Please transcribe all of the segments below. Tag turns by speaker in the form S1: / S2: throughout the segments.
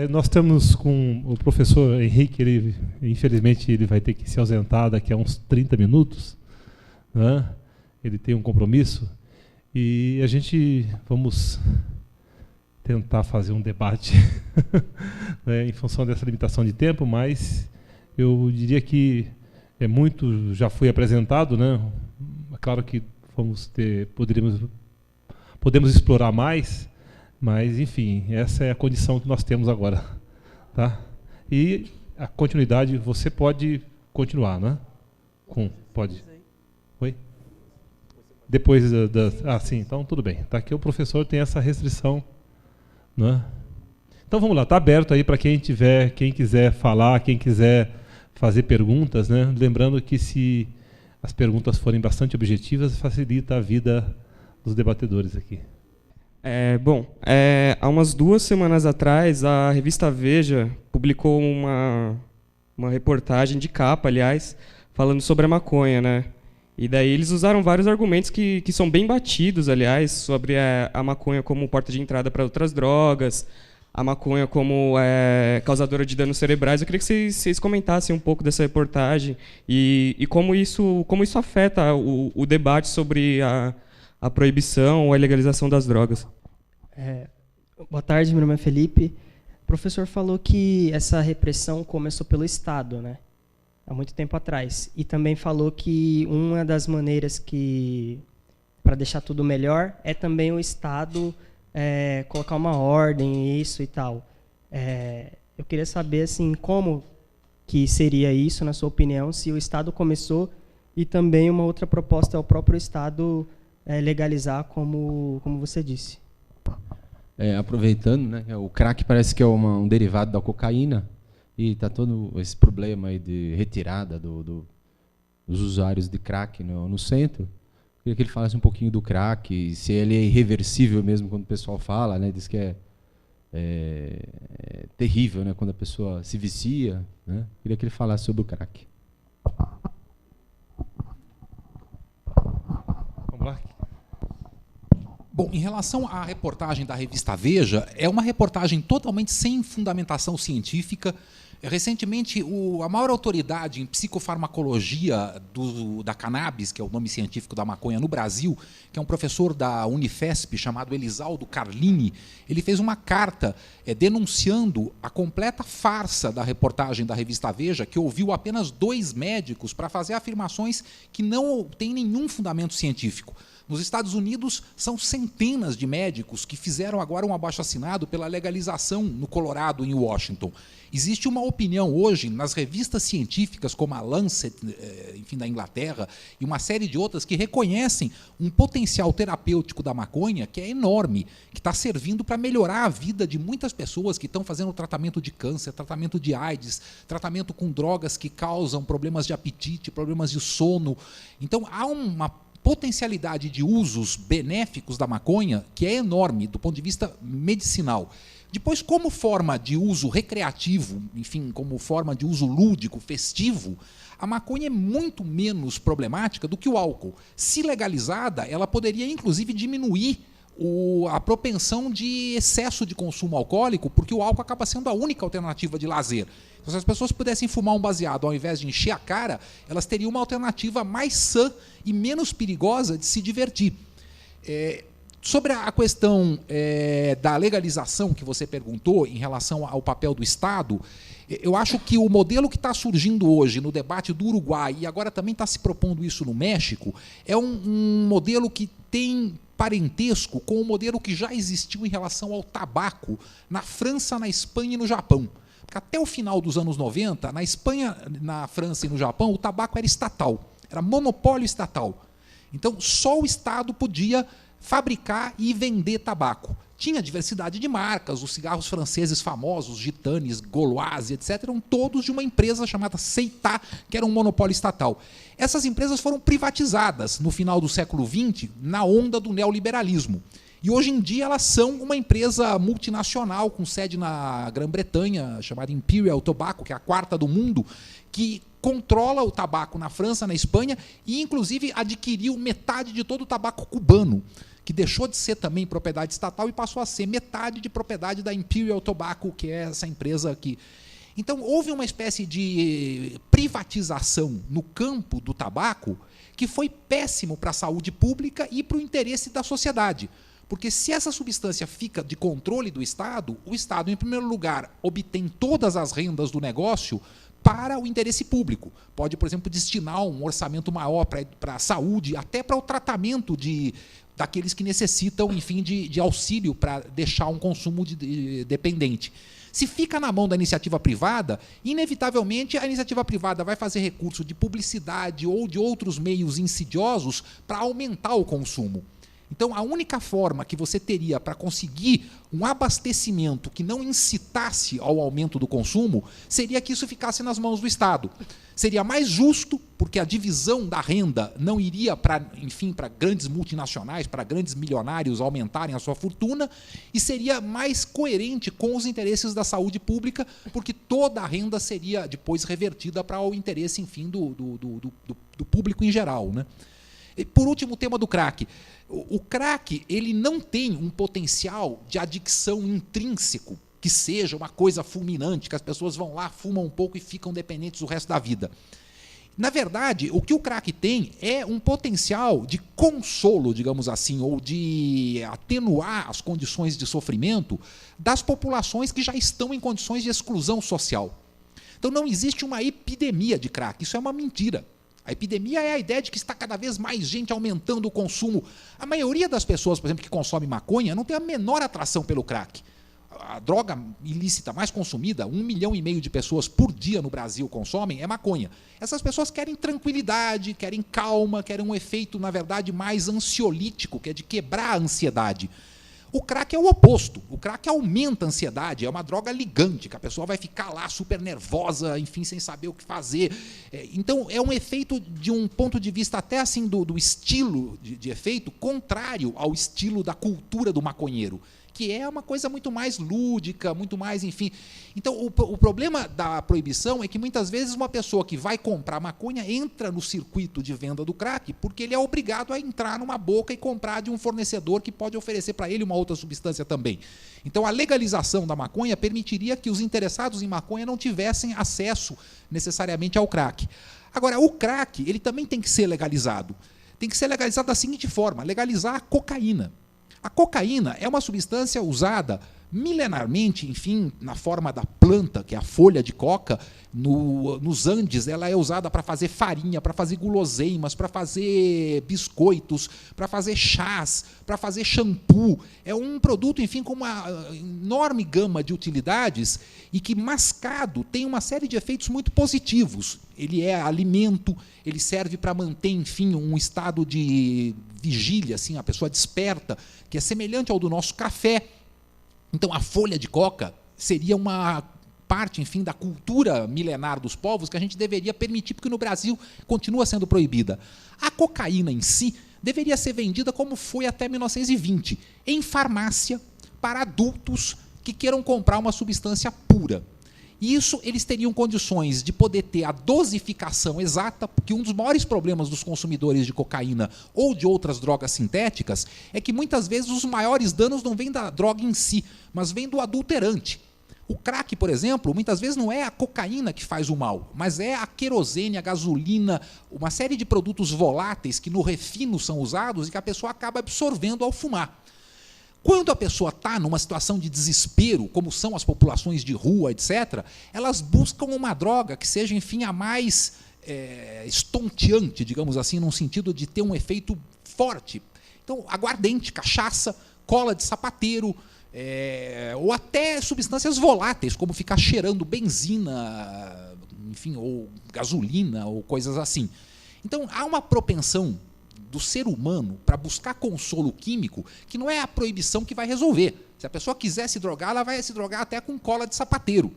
S1: Nós estamos com o professor Henrique, infelizmente ele vai ter que se ausentar daqui a uns 30 minutos, né? Ele tem um compromisso, e a gente vamos tentar fazer um debate né, em função dessa limitação de tempo, mas eu diria que muito já foi apresentado, né? É claro que podemos explorar mais, mas, enfim, essa é a condição que nós temos agora. Tá? E a continuidade, você pode continuar, né? Pode. Oi? Depois sim, então tudo bem. Tá, aqui o professor tem essa restrição. Né? Então vamos lá, está aberto aí para quem quiser falar, quem quiser fazer perguntas, né? Lembrando que se as perguntas forem bastante objetivas, facilita a vida dos debatedores aqui.
S2: Há umas 2 semanas atrás, a revista Veja publicou uma reportagem de capa, aliás, falando sobre a maconha, né? E daí eles usaram vários argumentos que são bem batidos, aliás, sobre a maconha como porta de entrada para outras drogas, a maconha como causadora de danos cerebrais. Eu queria que vocês comentassem um pouco dessa reportagem e como isso afeta o debate sobre a proibição ou a legalização das drogas.
S3: Boa tarde, meu nome é Felipe. O professor falou que essa repressão começou pelo Estado, né? Há muito tempo atrás. E também falou que uma das maneiras para deixar tudo melhor é também o Estado colocar uma ordem, isso e tal. Eu queria saber assim, como que seria isso, na sua opinião, se o Estado começou, e também uma outra proposta é o próprio Estado legalizar, como você disse.
S4: Aproveitando, né, o crack parece que é um derivado da cocaína, e está todo esse problema aí de retirada dos usuários de crack no centro. Eu queria que ele falasse um pouquinho do crack, se ele é irreversível mesmo, quando o pessoal fala, né, diz que é terrível, né, quando a pessoa se vicia. Né? Eu queria que ele falasse sobre o crack.
S1: Vamos lá.
S5: Bom, em relação à reportagem da revista Veja, é uma reportagem totalmente sem fundamentação científica. Recentemente, a maior autoridade em psicofarmacologia da cannabis, que é o nome científico da maconha no Brasil, que é um professor da Unifesp chamado Elisaldo Carlini, ele fez uma carta denunciando a completa farsa da reportagem da revista Veja, que ouviu apenas 2 médicos para fazer afirmações que não têm nenhum fundamento científico. Nos Estados Unidos, são centenas de médicos que fizeram agora um abaixo-assinado pela legalização no Colorado e em Washington. Existe uma opinião hoje nas revistas científicas, como a Lancet, enfim, da Inglaterra, e uma série de outras, que reconhecem um potencial terapêutico da maconha que é enorme, que está servindo para melhorar a vida de muitas pessoas que estão fazendo tratamento de câncer, tratamento de AIDS, tratamento com drogas que causam problemas de apetite, problemas de sono. Então, há uma potencialidade de usos benéficos da maconha que é enorme do ponto de vista medicinal. Depois, como forma de uso recreativo, enfim, como forma de uso lúdico, festivo, a maconha é muito menos problemática do que o álcool. Se legalizada, ela poderia, inclusive, diminuir a propensão de excesso de consumo alcoólico, porque o álcool acaba sendo a única alternativa de lazer. Então, se as pessoas pudessem fumar um baseado ao invés de encher a cara, elas teriam uma alternativa mais sã e menos perigosa de se divertir. Sobre a questão da legalização que você perguntou em relação ao papel do Estado, eu acho que o modelo que está surgindo hoje no debate do Uruguai, e agora também está se propondo isso no México, é um modelo que tem parentesco com o modelo que já existiu em relação ao tabaco na França, na Espanha e no Japão. Porque até o final dos anos 90, na Espanha, na França e no Japão, o tabaco era estatal, era monopólio estatal. Então, só o Estado podia fabricar e vender tabaco. Tinha diversidade de marcas, os cigarros franceses famosos, Gitanes, Gauloises, etc., eram todos de uma empresa chamada Seitá, que era um monopólio estatal. Essas empresas foram privatizadas no final do século XX, na onda do neoliberalismo. E hoje em dia elas são uma empresa multinacional com sede na Grã-Bretanha, chamada Imperial Tobacco, que é a quarta do mundo, que controla o tabaco na França, na Espanha, e inclusive adquiriu metade de todo o tabaco cubano, que deixou de ser também propriedade estatal e passou a ser metade de propriedade da Imperial Tobacco, que é essa empresa aqui. Então, houve uma espécie de privatização no campo do tabaco que foi péssimo para a saúde pública e para o interesse da sociedade. Porque se essa substância fica de controle do Estado, o Estado, em primeiro lugar, obtém todas as rendas do negócio para o interesse público. Pode, por exemplo, destinar um orçamento maior para a saúde, até para o tratamento daqueles que necessitam, enfim, de auxílio para deixar um consumo dependente. Se fica na mão da iniciativa privada, inevitavelmente a iniciativa privada vai fazer recurso de publicidade ou de outros meios insidiosos para aumentar o consumo. Então, a única forma que você teria para conseguir um abastecimento que não incitasse ao aumento do consumo seria que isso ficasse nas mãos do Estado. Seria mais justo, porque a divisão da renda não iria para grandes multinacionais, para grandes milionários aumentarem a sua fortuna, e seria mais coerente com os interesses da saúde pública, porque toda a renda seria depois revertida para o interesse, enfim, do público em geral, né? E, por último, o tema do crack. O crack, ele não tem um potencial de adicção intrínseco, que seja uma coisa fulminante, que as pessoas vão lá, fumam um pouco e ficam dependentes o resto da vida. Na verdade, o que o crack tem é um potencial de consolo, digamos assim, ou de atenuar as condições de sofrimento das populações que já estão em condições de exclusão social. Então, não existe uma epidemia de crack, isso é uma mentira. A epidemia é a ideia de que está cada vez mais gente aumentando o consumo. A maioria das pessoas, por exemplo, que consome maconha, não tem a menor atração pelo crack. A droga ilícita mais consumida, 1,5 milhão de pessoas por dia no Brasil consomem, é maconha. Essas pessoas querem tranquilidade, querem calma, querem um efeito, na verdade, mais ansiolítico, que é de quebrar a ansiedade. O crack é o oposto. O crack aumenta a ansiedade, é uma droga ligante, que a pessoa vai ficar lá super nervosa, enfim, sem saber o que fazer. Então, é um efeito, de um ponto de vista até assim do estilo de efeito, contrário ao estilo da cultura do maconheiro, que é uma coisa muito mais lúdica, muito mais, enfim. Então, o problema da proibição é que, muitas vezes, uma pessoa que vai comprar maconha entra no circuito de venda do crack porque ele é obrigado a entrar numa boca e comprar de um fornecedor que pode oferecer para ele uma outra substância também. Então, a legalização da maconha permitiria que os interessados em maconha não tivessem acesso necessariamente ao crack. Agora, o crack, ele também tem que ser legalizado. Tem que ser legalizado da seguinte forma: legalizar a cocaína. A cocaína é uma substância usada milenarmente, enfim, na forma da planta, que é a folha de coca. Nos Andes, ela é usada para fazer farinha, para fazer guloseimas, para fazer biscoitos, para fazer chás, para fazer shampoo. É um produto, enfim, com uma enorme gama de utilidades e que, mascado, tem uma série de efeitos muito positivos. Ele é alimento, ele serve para manter, enfim, um estado de vigília, assim, a pessoa desperta, que é semelhante ao do nosso café. Então, a folha de coca seria uma parte, enfim, da cultura milenar dos povos que a gente deveria permitir, porque no Brasil continua sendo proibida. A cocaína em si deveria ser vendida como foi até 1920, em farmácia, para adultos que queiram comprar uma substância pura. E isso, eles teriam condições de poder ter a dosificação exata, porque um dos maiores problemas dos consumidores de cocaína ou de outras drogas sintéticas é que, muitas vezes, os maiores danos não vêm da droga em si, mas vêm do adulterante. O crack, por exemplo, muitas vezes não é a cocaína que faz o mal, mas é a querosene, a gasolina, uma série de produtos voláteis que no refino são usados e que a pessoa acaba absorvendo ao fumar. Quando a pessoa está numa situação de desespero, como são as populações de rua, etc., elas buscam uma droga que seja, enfim, a mais estonteante, digamos assim, num sentido de ter um efeito forte. Então, aguardente, cachaça, cola de sapateiro, ou até substâncias voláteis, como ficar cheirando benzina, enfim, ou gasolina, ou coisas assim. Então, há uma propensão do ser humano para buscar consolo químico que não é a proibição que vai resolver. Se a pessoa quiser se drogar, ela vai se drogar até com cola de sapateiro.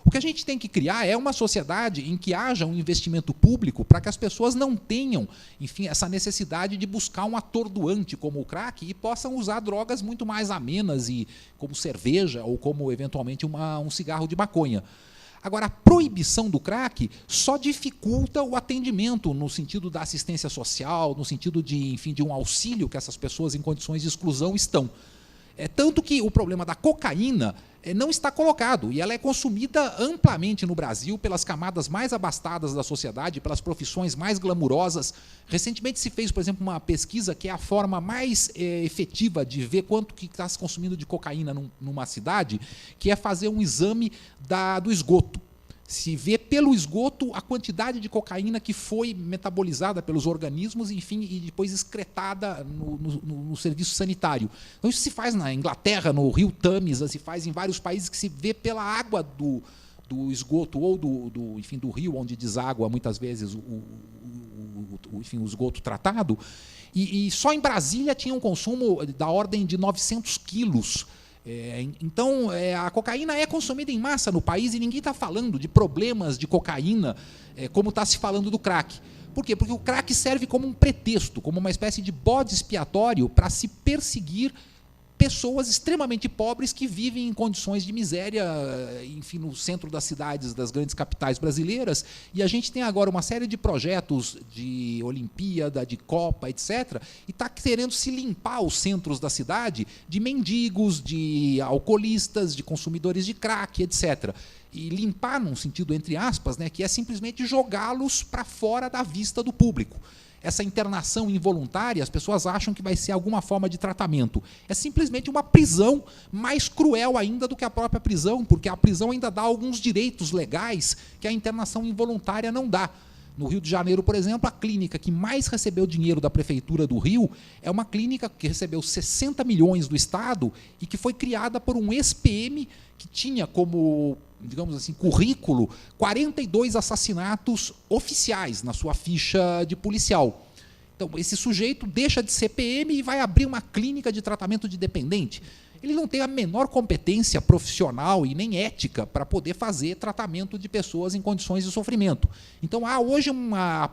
S5: O que a gente tem que criar é uma sociedade em que haja um investimento público para que as pessoas não tenham, enfim, essa necessidade de buscar um atordoante como o crack e possam usar drogas muito mais amenas, e como cerveja ou como, eventualmente, um cigarro de maconha. Agora, a proibição do crack só dificulta o atendimento no sentido da assistência social, no sentido de, enfim, de um auxílio que essas pessoas em condições de exclusão estão. Tanto que o problema da cocaína não está colocado, e ela é consumida amplamente no Brasil pelas camadas mais abastadas da sociedade, pelas profissões mais glamurosas. Recentemente se fez, por exemplo, uma pesquisa que é a forma mais efetiva de ver quanto que está se consumindo de cocaína numa cidade, que é fazer um exame do esgoto. Se vê pelo esgoto a quantidade de cocaína que foi metabolizada pelos organismos, enfim, e depois excretada no serviço sanitário. Então isso se faz na Inglaterra, no rio Tâmisa, se faz em vários países, que se vê pela água do esgoto ou enfim, do rio onde deságua muitas vezes enfim, o esgoto tratado. E só em Brasília tinha um consumo da ordem de 900 quilos. Então, a cocaína é consumida em massa no país e ninguém está falando de problemas de cocaína como está se falando do crack. Por quê? Porque o crack serve como um pretexto, como uma espécie de bode expiatório para se perseguir pessoas extremamente pobres que vivem em condições de miséria, enfim, no centro das cidades, das grandes capitais brasileiras. E a gente tem agora uma série de projetos de Olimpíada, de Copa, etc., e está querendo se limpar os centros da cidade de mendigos, de alcoolistas, de consumidores de crack, etc. E limpar, num sentido entre aspas, né, que é simplesmente jogá-los para fora da vista do público. Essa internação involuntária, as pessoas acham que vai ser alguma forma de tratamento. É simplesmente uma prisão mais cruel ainda do que a própria prisão, porque a prisão ainda dá alguns direitos legais que a internação involuntária não dá. No Rio de Janeiro, por exemplo, a clínica que mais recebeu dinheiro da Prefeitura do Rio é uma clínica que recebeu 60 milhões do Estado e que foi criada por um ex-PM que tinha como, digamos assim, currículo 42 assassinatos oficiais na sua ficha de policial. Então, esse sujeito deixa de ser PM e vai abrir uma clínica de tratamento de dependente. Ele não tem a menor competência profissional e nem ética para poder fazer tratamento de pessoas em condições de sofrimento. Então, há hoje uma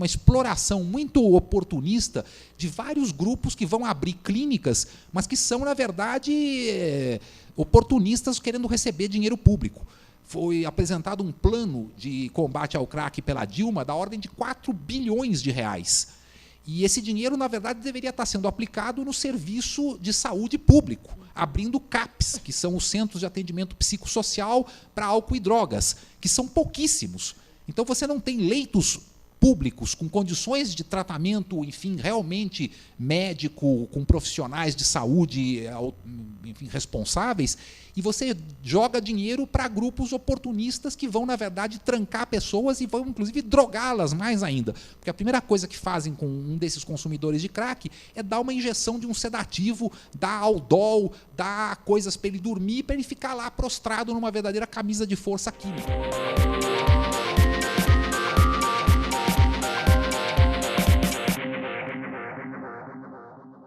S5: exploração muito oportunista de vários grupos que vão abrir clínicas, mas que são, na verdade, oportunistas querendo receber dinheiro público. Foi apresentado um plano de combate ao crack pela Dilma da ordem de 4 bilhões de reais. E esse dinheiro, na verdade, deveria estar sendo aplicado no serviço de saúde público, abrindo CAPs, que são os Centros de Atendimento Psicossocial para Álcool e Drogas, que são pouquíssimos. Então, você não tem leitos públicos com condições de tratamento, enfim, realmente médico, com profissionais de saúde, enfim, responsáveis, e você joga dinheiro para grupos oportunistas que vão, na verdade, trancar pessoas e vão, inclusive, drogá-las mais ainda. Porque a primeira coisa que fazem com um desses consumidores de crack é dar uma injeção de um sedativo, dar Aldol, dar coisas para ele dormir, para ele ficar lá prostrado numa verdadeira camisa de força química.